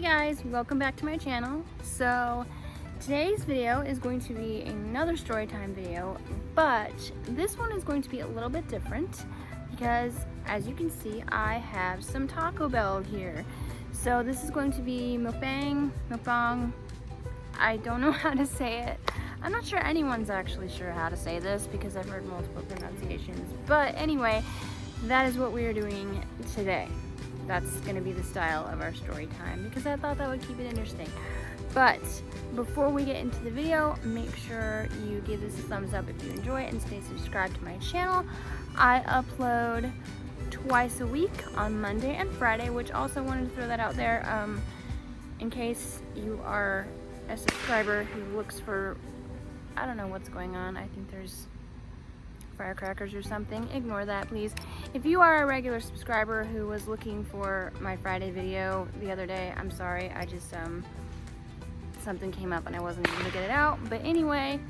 guys, welcome back to my channel. So today's video is going to be another story time video, but this one is going to be a little bit different because as you can see I have some Taco Bell here. So this is going to be mukbang. I don't know how to say it. I'm not sure anyone's actually sure how to say this because I've heard multiple pronunciations, but anyway, that is what we are doing today. That's going to be the style of our story time because I thought that would keep it interesting. But before we get into the video, make sure you give this a thumbs up if you enjoy it and stay subscribed to my channel. I upload twice a week on Monday and Friday, which also wanted to throw that out there in case you are a subscriber who looks for, I don't know what's going on. I think there's firecrackers or something. Ignore that, please. If you are a regular subscriber who was looking for my Friday video the other day, I'm sorry. I just something came up and I wasn't able to get it out. But anyway,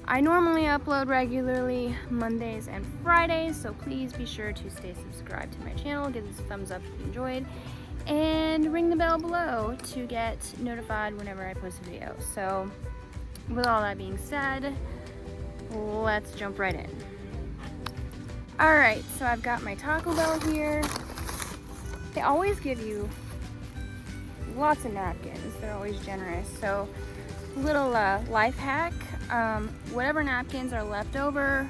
I normally upload regularly Mondays and Fridays, so please be sure to stay subscribed to my channel. Give this a thumbs up if you enjoyed, and ring the bell below to get notified whenever I post a video. So with all that being said, let's jump right in. Alright, so I've got my Taco Bell here. They always give you lots of napkins. They're always generous. So little life hack, whatever napkins are left over,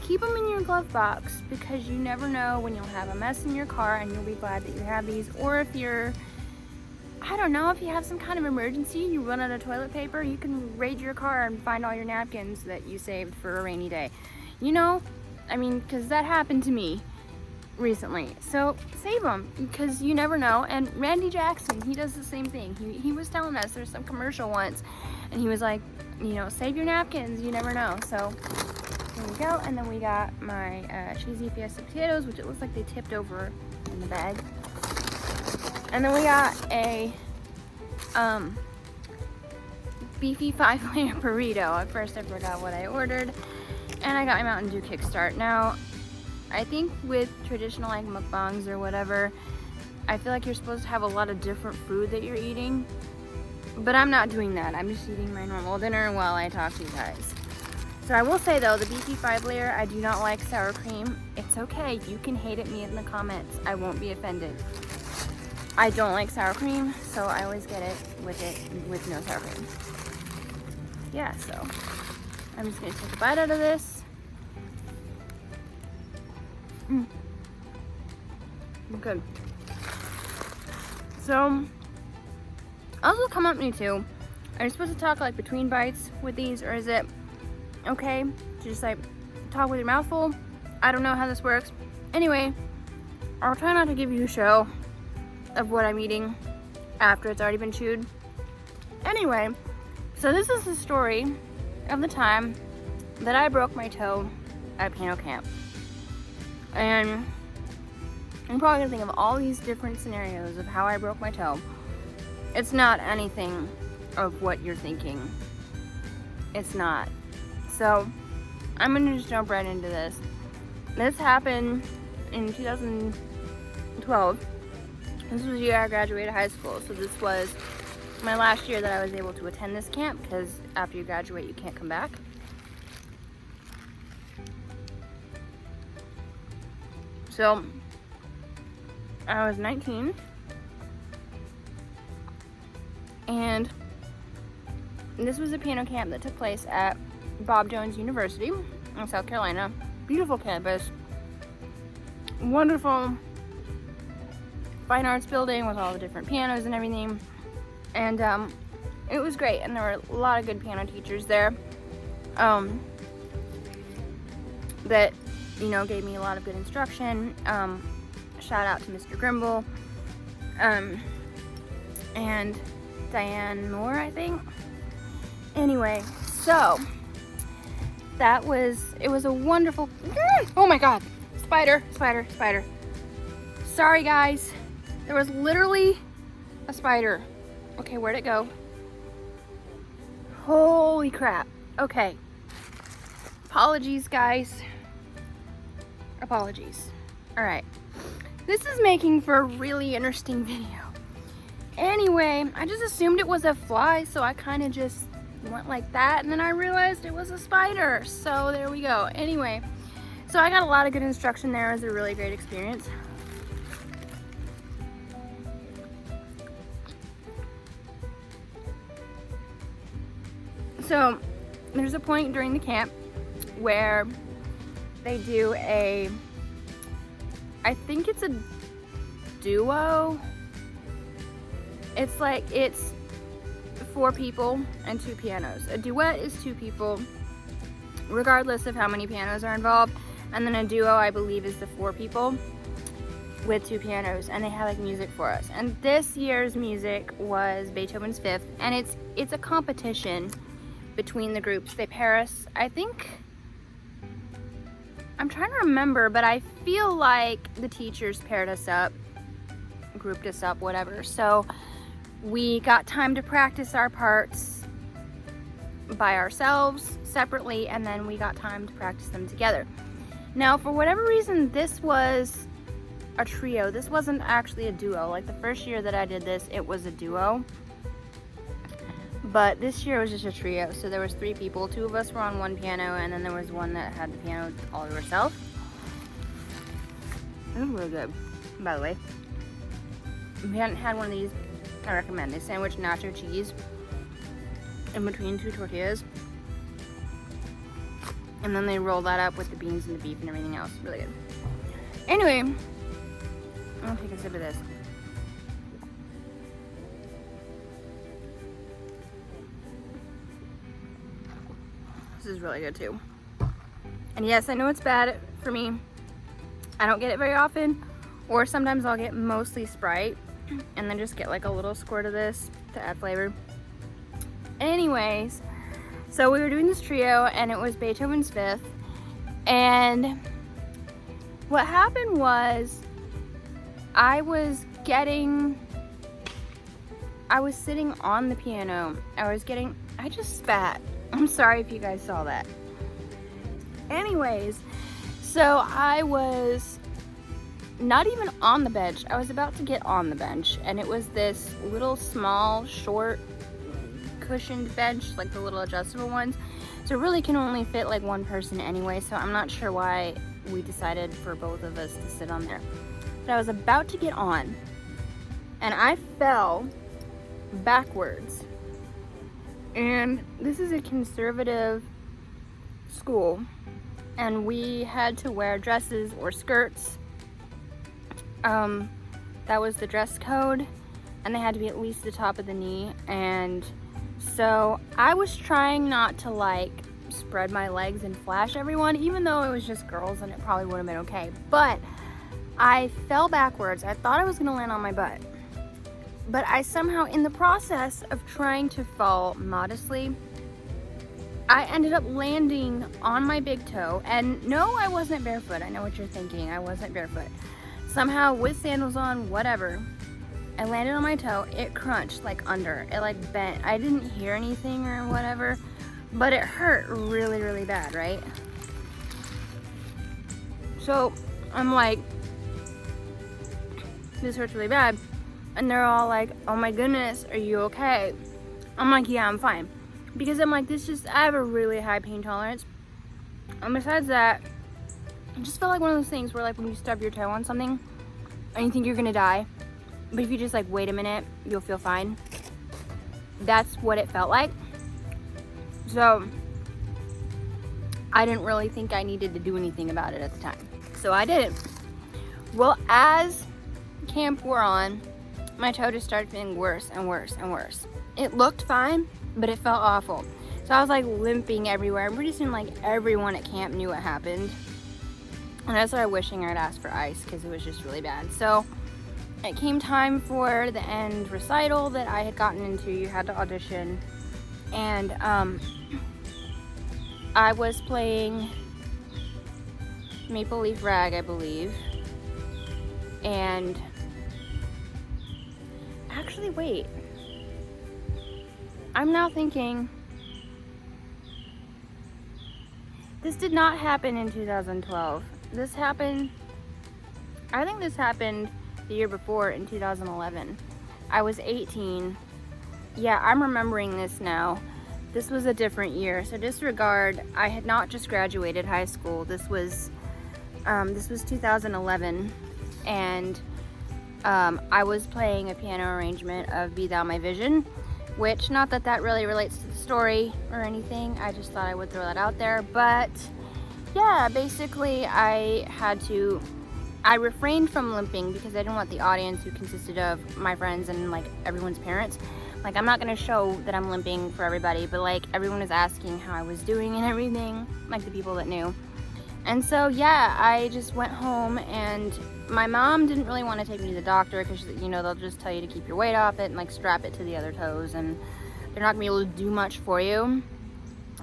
keep them in your glove box because you never know when you'll have a mess in your car and you'll be glad that you have these. Or if you're, I don't know, if you have some kind of emergency, you run out of toilet paper, you can raid your car and find all your napkins that you saved for a rainy day. You know, I mean, because that happened to me recently. So save them because you never know. And Randy Jackson, he does the same thing. He was telling us there's some commercial once and he was like, you know, save your napkins, you never know. So there we go. And then we got my cheesy fiesta potatoes, which it looks like they tipped over in the bag. And then we got a beefy 5-layer burrito. At first I forgot what I ordered. And I got my Mountain Dew Kickstart. Now, I think with traditional like mukbangs or whatever, I feel like you're supposed to have a lot of different food that you're eating. But I'm not doing that. I'm just eating my normal dinner while I talk to you guys. So I will say though, the beefy 5-layer, I do not like sour cream. It's okay. You can hate at me in the comments. I won't be offended. I don't like sour cream, so I always get it with no sour cream. Yeah, so I'm just gonna take a bite out of this. Good. So, also comment me too. Are you supposed to talk like between bites with these, or is it okay to just like talk with your mouth full? I don't know how this works. Anyway, I'll try not to give you a show of what I'm eating after it's already been chewed. Anyway, so this is the story of the time that I broke my toe at piano camp. And I'm probably gonna think of all these different scenarios of how I broke my toe. It's not anything of what you're thinking. It's not. So I'm gonna just jump right into this. This happened in 2012. This was the year I graduated high school, so this was my last year that I was able to attend this camp because after you graduate you can't come back. So I was 19 and this was a piano camp that took place at Bob Jones University in South Carolina. Beautiful campus, wonderful fine arts building with all the different pianos and everything, and it was great, and there were a lot of good piano teachers there that, you know, gave me a lot of good instruction. Shout out to Mr. Grimble and Diane Moore, I think. Anyway, so it was a wonderful, oh my god, spider. Sorry guys. There was literally a spider. Okay, where'd it go? Holy crap. Okay. Apologies, guys. Apologies. Alright. This is making for a really interesting video. Anyway, I just assumed it was a fly, so I kind of just went like that, and then I realized it was a spider. So there we go. Anyway, so I got a lot of good instruction there. It was a really great experience. So there's a point during the camp where they do I think it's a duo. It's 4 people and 2 pianos. A duet is 2 people, regardless of how many pianos are involved. And then a duo, I believe, is the 4 people with 2 pianos, and they have like music for us. And this year's music was Beethoven's Fifth, and it's a competition between the groups. They pair us, I think, I'm trying to remember, but I feel like the teachers paired us up, grouped us up, whatever. So we got time to practice our parts by ourselves separately, and then we got time to practice them together. Now, for whatever reason, this was a trio. This wasn't actually a duo. Like the first year that I did this, it was a duo. But this year it was just a trio. So there was 3 people. 2 of us were on one piano, and then there was one that had the piano all to herself. It was really good, by the way. If you hadn't had one of these, I recommend. They sandwich nacho cheese in between 2 tortillas. And then they roll that up with the beans and the beef and everything else. Really good. Anyway, I'm gonna take a sip of this. This is really good too. And yes, I know it's bad for me. I don't get it very often, or sometimes I'll get mostly Sprite and then just get like a little squirt of this to add flavor. Anyways, so we were doing this trio, and it was Beethoven's Fifth, and what happened was I was sitting on the piano. I just spat. I'm sorry if you guys saw that. Anyways, so I was not even on the bench. I was about to get on the bench, and it was this little small, short, cushioned bench, like the little adjustable ones. So it really can only fit like one person anyway, so I'm not sure why we decided for both of us to sit on there. But I was about to get on, and I fell backwards. And this is a conservative school, and we had to wear dresses or skirts. That was the dress code, and they had to be at least the top of the knee. And so I was trying not to like spread my legs and flash everyone, even though it was just girls and it probably would have been okay. But I fell backwards. I thought I was gonna land on my butt, but I somehow, in the process of trying to fall modestly, I ended up landing on my big toe. And no, I wasn't barefoot. I know what you're thinking. I wasn't barefoot. Somehow, with sandals on, whatever, I landed on my toe. It crunched like under. It like bent. I didn't hear anything or whatever, but it hurt really, really bad, right? So I'm like, this hurts really bad. And they're all like, oh my goodness, are you okay? I'm like, yeah, I'm fine. Because I'm like, I have a really high pain tolerance. And besides that, it just felt like one of those things where like when you stub your toe on something and you think you're gonna die, but if you just like wait a minute, you'll feel fine. That's what it felt like. So I didn't really think I needed to do anything about it at the time. So I didn't. Well, as camp wore on, my toe just started feeling worse and worse and worse. It looked fine, but it felt awful. So I was like limping everywhere. And pretty soon like everyone at camp knew what happened. And I started wishing I'd asked for ice because it was just really bad. So it came time for the end recital that I had gotten into. You had to audition. And I was playing Maple Leaf Rag, I believe. And actually, wait. I'm now thinking, this did not happen in 2012. This happened, I think this happened the year before in 2011. I was 18. Yeah, I'm remembering this now. This was a different year, so disregard. I had not just graduated high school. This was 2011, and I was playing a piano arrangement of Be Thou My Vision, which, not that that really relates to the story or anything, I just thought I would throw that out there. But yeah, basically I refrained from limping because I didn't want the audience, who consisted of my friends and like everyone's parents, like I'm not gonna show that I'm limping for everybody, but like everyone was asking how I was doing and everything, like the people that knew. And so yeah, I just went home, and my mom didn't really want to take me to the doctor because, you know, they'll just tell you to keep your weight off it and like strap it to the other toes, and they're not gonna be able to do much for you.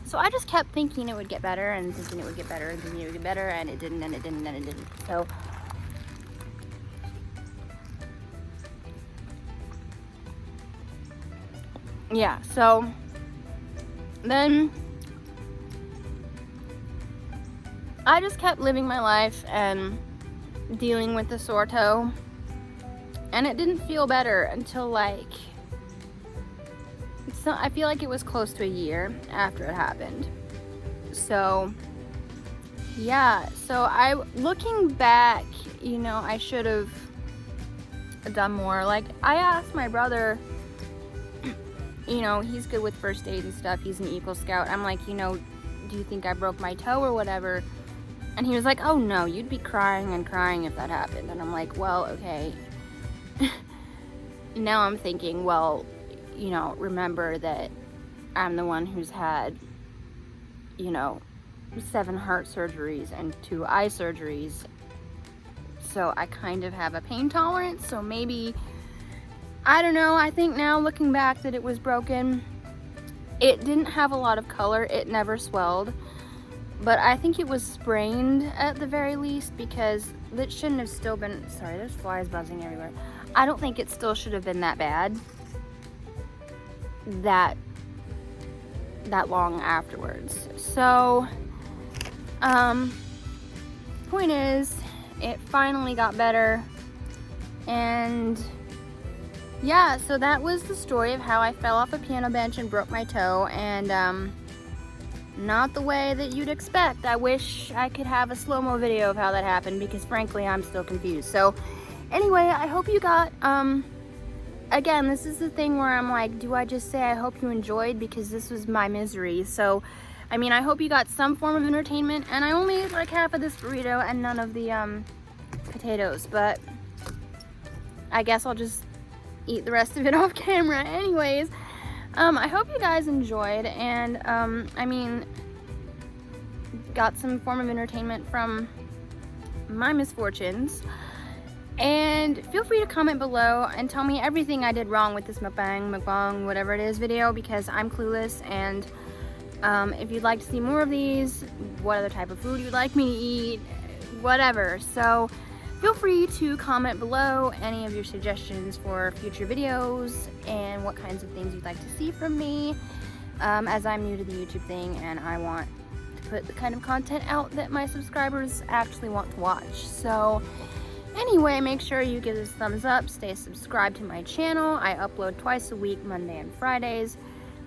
So I just kept thinking it would get better and thinking it would get better and thinking it would get better, and it didn't, and it didn't, and it didn't. So yeah, so then I just kept living my life and dealing with the sore toe, and it didn't feel better until like, I feel like it was close to a year after it happened. So yeah, so looking back, you know, I should have done more. Like, I asked my brother, you know, he's good with first aid and stuff, he's an Eagle Scout. I'm like, you know, do you think I broke my toe or whatever? And he was like, oh no, you'd be crying and crying if that happened. And I'm like, well, okay. Now I'm thinking, well, you know, remember that I'm the one who's had, you know, 7 heart surgeries and 2 eye surgeries. So I kind of have a pain tolerance. So maybe, I don't know, I think now looking back that it was broken. It didn't have a lot of color. It never swelled. But I think it was sprained at the very least, because it shouldn't have still been, sorry, there's flies buzzing everywhere. I don't think it still should have been that bad that long afterwards. So, point is, it finally got better, and yeah, so that was the story of how I fell off a piano bench and broke my toe, and not the way that you'd expect. I wish I could have a slow-mo video of how that happened, because frankly I'm still confused. So anyway, I hope you got, again, this is the thing where I'm like, do I just say I hope you enjoyed, because this was my misery. So I mean, I hope you got some form of entertainment, and I only ate like half of this burrito and none of the potatoes, but I guess I'll just eat the rest of it off camera. Anyways, I hope you guys enjoyed, and I mean, got some form of entertainment from my misfortunes. And feel free to comment below and tell me everything I did wrong with this mukbang, whatever it is video, because I'm clueless. And if you'd like to see more of these, what other type of food you'd like me to eat, whatever. So feel free to comment below any of your suggestions for future videos and what kinds of things you'd like to see from me, as I'm new to the YouTube thing and I want to put the kind of content out that my subscribers actually want to watch. So anyway, make sure you give this a thumbs up, stay subscribed to my channel. I upload twice a week, Monday and Fridays.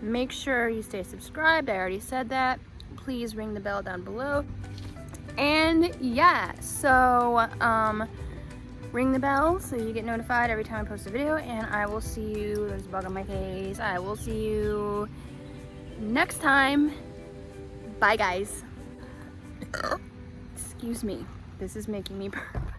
Make sure you stay subscribed, I already said that. Please ring the bell down below. And yeah, so ring the bell so you get notified every time I post a video, and I will see you, there's a bug on my face, I will see you next time. Bye guys. Excuse me, this is making me burp.